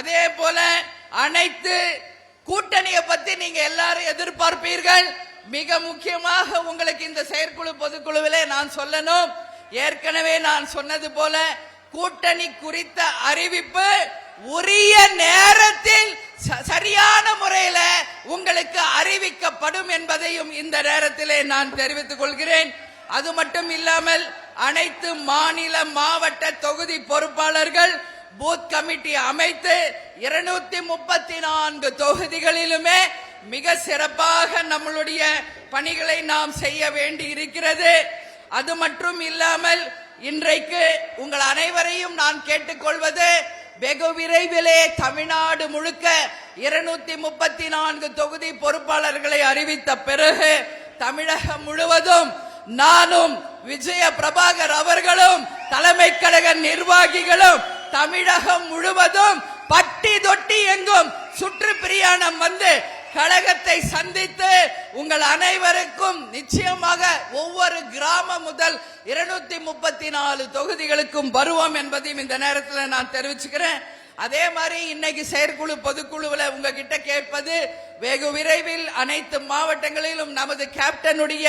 அதே போல அனைத்து கூட்டணியை பத்தி நீங்க எல்லாரும் எதிர்பார்ப்பீர்கள். மிக முக்கியமாக உங்களுக்கு இந்த செயற்குழு பொதுக்குழுவிலே நான் சொல்லணும், ஏற்கனவே நான் சொன்னது போல கூட்டணி குறித்த அறிவிப்பு உரிய நேரத்தில் சரியான முறையில் உங்களுக்கு அறிவிக்கப்படும் என்பதையும் இந்த நேரத்திலே நான் தெரிவித்துக் கொள்கிறேன். அது மட்டும் இல்லாமல் அனைத்து மாநில மாவட்ட தொகுதி பொறுப்பாளர்கள் பூத் கமிட்டி அமைத்து 234 தொகுதிகளிலுமே மிக சிறப்பாக நம்மளுடைய பணிகளை நாம் செய்ய வேண்டி இருக்கிறது. அது மட்டும் இல்லாமல் இன்றைக்கு உங்கள் அனைவரையும் நான் கேட்டுக்கொள்வது, வெகு விரைவிலே தமிழ்நாடு முழுக்க 234 தொகுதி பொறுப்பாளர்களை அறிவித்த பிறகு தமிழகம் முழுவதும் நானும் விஜய பிரபாகர் அவர்களும் தலைமை கழக நிர்வாகிகளும் தமிழகம் முழுவதும் பட்டி தொட்டி எங்கும் சுற்றுப்பிரயாணம் வந்து கழகத்தை சந்தித்து உங்கள் அனைவருக்கும் நிச்சயமாக ஒவ்வொரு கிராமம் முதல் 234 தொகுதிகளுக்கும் வருவோம் என்பதையும் இந்த நேரத்தில் நான் தெரிவிச்சுக்கிறேன். அதே மாதிரி இன்னைக்கு செயற்குழு பொதுக்குழுவில் உங்ககிட்ட கேட்பது, வெகு விரைவில் அனைத்து மாவட்டங்களிலும் நமது கேப்டனுடைய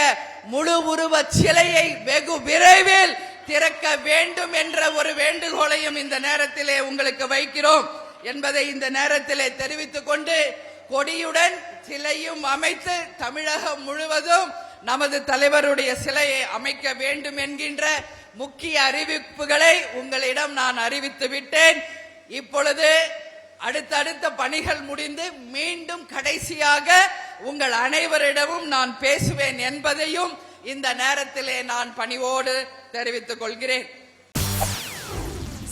முழு உருவ சிலையை வெகு விரைவில் திறக்க வேண்டும் என்ற ஒரு வேண்டுகோளையும் இந்த நேரத்திலே உங்களுக்கு வைக்கிறோம் என்பதை இந்த நேரத்திலே தெரிவித்துக் கொண்டு, கொடியுடன் சிலையும் அமைத்து தமிழகம் முழுவதும் நமது தலைவருடைய சிலையை அமைக்க வேண்டும் என்கின்ற முக்கிய அறிவிப்புகளை உங்களிடம் நான் அறிவித்து விட்டேன். இப்பொழுது அடுத்தடுத்த பணிகள் முடிந்து மீண்டும் கடைசியாக உங்கள் அனைவரிடமும் நான் பேசுவேன் என்பதையும் இந்த நேரத்திலே நான் பணிவோடு தெரிவித்துக் கொள்கிறேன்.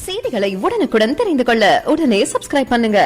செய்திகளை உடனுக்குடன் தெரிந்து கொள்ள உடனே சப்ஸ்கிரைப் பண்ணுங்க.